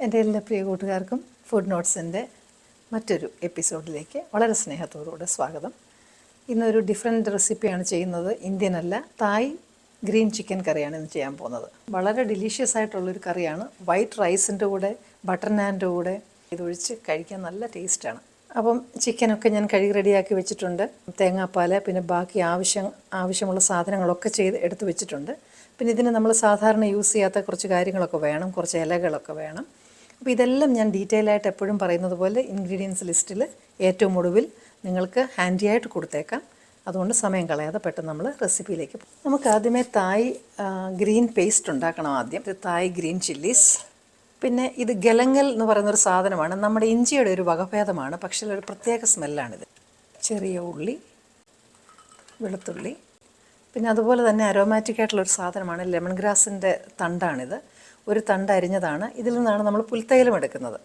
എൻ്റെ എല്ലാ പ്രിയ കൂട്ടുകാർക്കും ഫുഡ് നോട്ട്സിൻ്റെ മറ്റൊരു എപ്പിസോഡിലേക്ക് വളരെ സ്നേഹത്തോടുകൂടെ സ്വാഗതം. ഇന്നൊരു ഡിഫറെൻറ്റ് റെസിപ്പിയാണ് ചെയ്യുന്നത്. ഇന്ത്യൻ അല്ല, തായ് ഗ്രീൻ ചിക്കൻ കറിയാണ് ഇന്ന് ചെയ്യാൻ പോകുന്നത്. വളരെ ഡിലീഷ്യസ് ആയിട്ടുള്ളൊരു കറിയാണ്. വൈറ്റ് റൈസിൻ്റെ കൂടെ ബട്ടർ നാൻ്റെ കൂടെ ഇതൊഴിച്ച് കഴിക്കാൻ നല്ല ടേസ്റ്റാണ്. അപ്പം ചിക്കനൊക്കെ ഞാൻ കഴുകി റെഡിയാക്കി വെച്ചിട്ടുണ്ട്. തേങ്ങാപ്പാൽ, പിന്നെ ബാക്കി ആവശ്യമുള്ള സാധനങ്ങളൊക്കെ എടുത്ത് വെച്ചിട്ടുണ്ട്. പിന്നെ ഇതിന് നമ്മൾ സാധാരണ യൂസ് ചെയ്യാത്ത കുറച്ച് കാര്യങ്ങളൊക്കെ വേണം, കുറച്ച് ഇലകളൊക്കെ വേണം. അപ്പോൾ ഇതെല്ലാം ഞാൻ ഡീറ്റെയിൽ ആയിട്ട് എപ്പോഴും പറയുന്നത് പോലെ ഇൻഗ്രീഡിയൻസ് ലിസ്റ്റിൽ ഏറ്റവും ഒടുവിൽ നിങ്ങൾക്ക് ഹാൻഡി ആയിട്ട് കൊടുത്തേക്കാം. അതുകൊണ്ട് സമയം കളയാതെ പെട്ടെന്ന് നമ്മൾ റെസിപ്പിയിലേക്ക് പോകും. നമുക്ക് ആദ്യമേ തായ് ഗ്രീൻ പേസ്റ്റ് ഉണ്ടാക്കണം. ആദ്യം ഇത് തായ് ഗ്രീൻ ചില്ലീസ്. പിന്നെ ഇത് ഗലങ്ങൽ എന്ന് പറയുന്നൊരു സാധനമാണ്. നമ്മുടെ ഇഞ്ചിയുടെ ഒരു വകഭേദമാണ്, പക്ഷേ ഒരു പ്രത്യേക സ്മെല്ലാണിത്. ചെറിയ ഉള്ളി, വെളുത്തുള്ളി, പിന്നെ അതുപോലെ തന്നെ അരോമാറ്റിക് ആയിട്ടുള്ളൊരു സാധനമാണ് ലെമൺ ഗ്രാസിൻ്റെ തണ്ടാണിത്. ഒരു തണ്ട് അരിഞ്ഞതാണ്. ഇതിൽ നിന്നാണ് നമ്മൾ പുൽത്തൈലം എടുക്കുന്നത്.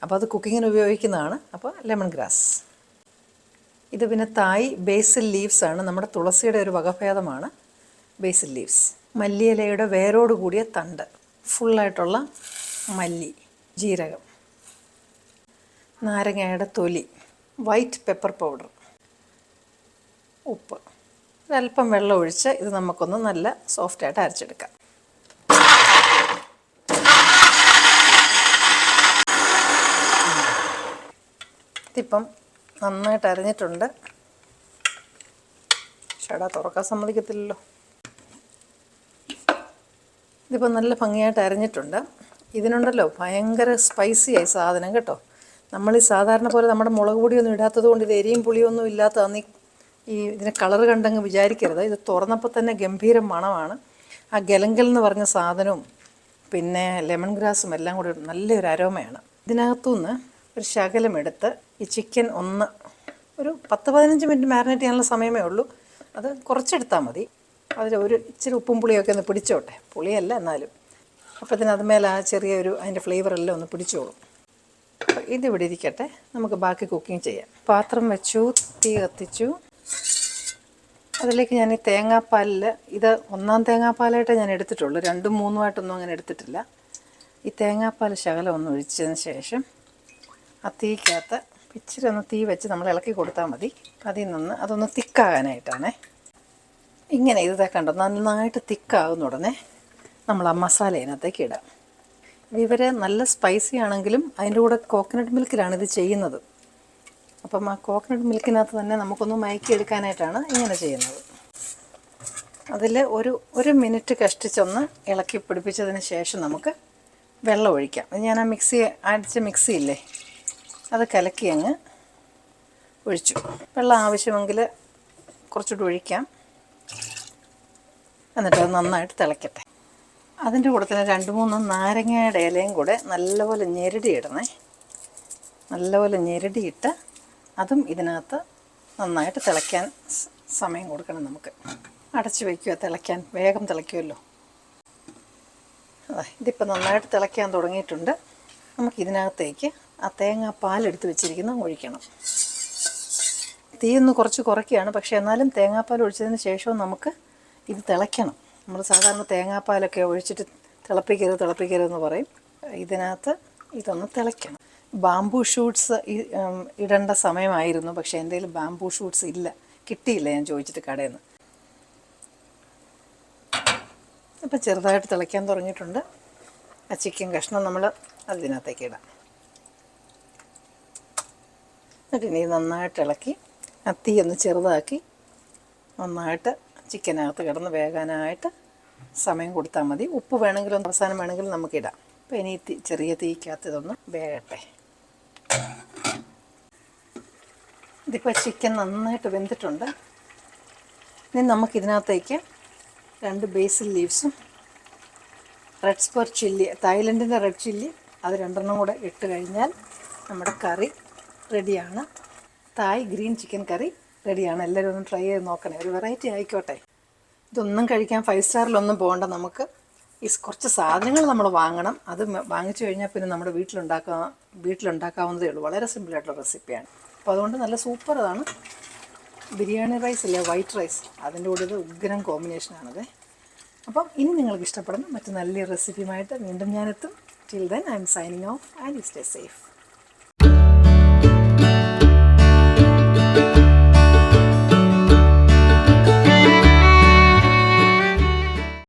അപ്പോൾ അത് കുക്കിങ്ങിന് ഉപയോഗിക്കുന്നതാണ്. അപ്പോൾ ലെമൺ ഗ്രാസ്. ഇത് പിന്നെ തായ് ബേസിൽ ലീവ്സ് ആണ്. നമ്മുടെ തുളസിയുടെ ഒരു വകഭേദമാണ് ബേസിൽ ലീവ്സ്. മല്ലിയിലയുടെ വേരോട് കൂടിയ തണ്ട്, ഫുള്ളായിട്ടുള്ള മല്ലി, ജീരകം, നാരങ്ങയുടെ തൊലി, വൈറ്റ് പെപ്പർ പൗഡർ, ഉപ്പ്, ഒരല്പം വെള്ളം ഒഴിച്ച് ഇത് നമുക്കൊന്ന് നല്ല സോഫ്റ്റായിട്ട് അരച്ചെടുക്കാം. ഇതിപ്പം നന്നായിട്ട് അരഞ്ഞിട്ടുണ്ട്. ഷടാ തുറക്കാൻ സമ്മതിക്കത്തില്ലല്ലോ. ഇതിപ്പോൾ നല്ല ഭംഗിയായിട്ട് അരഞ്ഞിട്ടുണ്ട്. ഇതിനുണ്ടല്ലോ ഭയങ്കര സ്പൈസിയായി സാധനം കേട്ടോ. നമ്മൾ ഈ സാധാരണ പോലെ നമ്മുടെ മുളക് പൊടിയൊന്നും ഇടാത്തത് കൊണ്ട് ഇത് എരിയും പുളിയൊന്നും ഇല്ലാത്തതാണ്. ഇതിന് കളറ് കണ്ടങ്ങ് വിചാരിക്കരുത്. ഇത് തുറന്നപ്പോൾ തന്നെ ഗംഭീര മണമാണ്. ആ ഗലങ്കൽ എന്ന് പറഞ്ഞ സാധനവും പിന്നെ ലെമൺ ഗ്രാസും എല്ലാം കൂടി നല്ലൊരു അരോമയാണ്. ഇതിനകത്തുനിന്ന് ഒരു ശകലം എടുത്ത് ഈ ചിക്കൻ ഒരു 10-15 മിനിറ്റ് മാരിനേറ്റ് ചെയ്യാനുള്ള സമയമേ ഉള്ളൂ. അത് കുറച്ചെടുത്താൽ മതി. അതിൽ ഒരു ഇച്ചിരി ഉപ്പും പുളിയൊക്കെ ഒന്ന് പിടിച്ചോട്ടെ. പുളിയല്ല എന്നാലും. അപ്പോൾ അതിന്മേൽ ആ അതിൻ്റെ ഫ്ലേവറെല്ലാം ഒന്ന് പിടിച്ചോളും. അപ്പോൾ ഇതിവിടെ ഇരിക്കട്ടെ, നമുക്ക് ബാക്കി കുക്കിംഗ് ചെയ്യാം. പാത്രം വെച്ചു, തീ കത്തിച്ചു. അതിലേക്ക് ഞാൻ ഈ തേങ്ങാപ്പാലിൽ, ഇത് 1 തേങ്ങാപ്പാലായിട്ടേ ഞാൻ എടുത്തിട്ടുള്ളൂ. 2, 3 അങ്ങനെ എടുത്തിട്ടില്ല. ഈ തേങ്ങാപ്പാൽ ശകലം ഒന്ന് ഒഴിച്ചതിന് ശേഷം ആ തീക്കകത്ത് ഇച്ചിരി ഒന്ന് തീ വെച്ച് നമ്മൾ ഇളക്കി കൊടുത്താൽ മതി. അതിൽ നിന്ന് അതൊന്ന് തിക്കാകാനായിട്ടാണേ. ഇങ്ങനെ ഇത് കണ്ടോ നന്നായിട്ട് തിക്കാകുന്ന ഉടനെ നമ്മൾ ആ മസാല ഇതിനകത്തേക്ക് ഇടാം. ഇവർ നല്ല സ്പൈസി ആണെങ്കിലും അതിൻ്റെ കൂടെ കോക്കനട്ട് മിൽക്കിലാണ് ഇത് ചെയ്യുന്നത്. അപ്പം ആ കോക്കനട്ട് മിൽക്കിനകത്ത് തന്നെ നമുക്കൊന്ന് മയക്കിയെടുക്കാനായിട്ടാണ് ഇങ്ങനെ ചെയ്യുന്നത്. അതിൽ ഒരു മിനിറ്റ് കഷ്ടിച്ചൊന്ന് ഇളക്കി പിടിപ്പിച്ചതിന് ശേഷം നമുക്ക് വെള്ളം ഒഴിക്കാം. ഞാൻ ആ അടിച്ച മിക്സിയില്ലേ, അത് കലക്കി അങ്ങ് ഒഴിച്ചു. വെള്ളം ആവശ്യമെങ്കിൽ കുറച്ചുകൂടി ഒഴിക്കാം. എന്നിട്ട് അത് നന്നായിട്ട് തിളയ്ക്കട്ടെ. അതിൻ്റെ കൂടെ തന്നെ 2-3 നാരങ്ങയുടെ ഇലയും കൂടെ നല്ലപോലെ ഞെരടിയിടണേ. നല്ലപോലെ ഞെരടിയിട്ട് അതും ഇതിനകത്ത് നന്നായിട്ട് തിളയ്ക്കാൻ സമയം കൊടുക്കണം. നമുക്ക് അടച്ച് വയ്ക്കുക, തിളയ്ക്കാൻ വേഗം തിളയ്ക്കുമല്ലോ. ഇതിപ്പോൾ നന്നായിട്ട് തിളയ്ക്കാൻ തുടങ്ങിയിട്ടുണ്ട്. നമുക്കിതിനകത്തേക്ക് ആ തേങ്ങാപ്പാലെടുത്ത് വെച്ചിരിക്കുന്ന ഒഴിക്കണം. തീയൊന്ന് കുറച്ച് കുറയ്ക്കുകയാണ്, പക്ഷേ എന്നാലും തേങ്ങാപ്പാൽ ഒഴിച്ചതിന് ശേഷവും നമുക്ക് ഇത് തിളയ്ക്കണം. നമ്മൾ സാധാരണ തേങ്ങാപ്പാലൊക്കെ ഒഴിച്ചിട്ട് തിളപ്പിക്കരുതെന്ന് പറയും. ഇതിനകത്ത് ഇതൊന്ന് തിളയ്ക്കണം. ബാംബൂ ഷൂട്ട്സ് ഇടേണ്ട സമയമായിരുന്നു, പക്ഷേ എൻ്റെ കയ്യിൽ ബാംബൂ ഷൂട്ട്സ് ഇല്ല, കിട്ടിയില്ല. ഞാൻ ചോദിച്ചിട്ട് കടയിൽ നിന്ന്. ഇപ്പം ചെറുതായിട്ട് തിളയ്ക്കാൻ തുടങ്ങിയിട്ടുണ്ട്. ആ ചിക്കൻ കഷ്ണം നമ്മൾ അതിനകത്തേക്ക് ഇടാം. എന്നിട്ട് ഇനി നന്നായിട്ട് ഇളക്കി ആ തീ ഒന്ന് ചെറുതാക്കി നന്നായിട്ട് ചിക്കനകത്ത് കിടന്ന് വേകാനായിട്ട് സമയം കൊടുത്താൽ മതി. ഉപ്പ് വേണമെങ്കിലും അവസാനം വേണമെങ്കിലും നമുക്കിടാം. അപ്പോൾ ഇനി ചെറിയ തീക്കകത്ത് ഇതൊന്ന് വേകട്ടെ. ഇതിപ്പോൾ ചിക്കൻ നന്നായിട്ട് വെന്തിട്ടുണ്ട്. ഇനി നമുക്കിതിനകത്തേക്ക് 2 ബേസിൽ ലീവ്സും റെഡ് സ്പർ ചില്ലി, തായ്ലൻഡിൻ്റെ റെഡ് ചില്ലി, അത് 2 കൂടെ ഇട്ട് കഴിഞ്ഞാൽ നമ്മുടെ കറി റെഡിയാണ്. തായ് ഗ്രീൻ ചിക്കൻ കറി റെഡിയാണ്. എല്ലാവരും ഒന്ന് ട്രൈ ചെയ്ത് നോക്കണേ. ഒരു വെറൈറ്റി ആയിക്കോട്ടെ. ഇതൊന്നും കഴിക്കാൻ 5 സ്റ്റാറിലൊന്നും പോകണ്ട. നമുക്ക് കുറച്ച് സാധനങ്ങൾ നമ്മൾ വാങ്ങണം. അത് വാങ്ങിച്ചു കഴിഞ്ഞാൽ പിന്നെ നമ്മുടെ വീട്ടിലുണ്ടാക്കാവുന്നതേ ഉള്ളൂ. വളരെ സിമ്പിളായിട്ടുള്ള റെസിപ്പിയാണ്. അപ്പോൾ അതുകൊണ്ട് നല്ല സൂപ്പറാണ്. ബിരിയാണി റൈസ് ഇല്ലേ, വൈറ്റ് റൈസ്, അതിൻ്റെ കൂടെ ഇത് ഉഗ്രം കോമ്പിനേഷനാണത്. അപ്പം ഇനി നിങ്ങൾക്ക് ഇഷ്ടപ്പെടുന്ന മറ്റു നല്ല റെസിപ്പിയുമായിട്ട് വീണ്ടും ഞാനെത്തും. Till then, I'm signing off and you stay safe.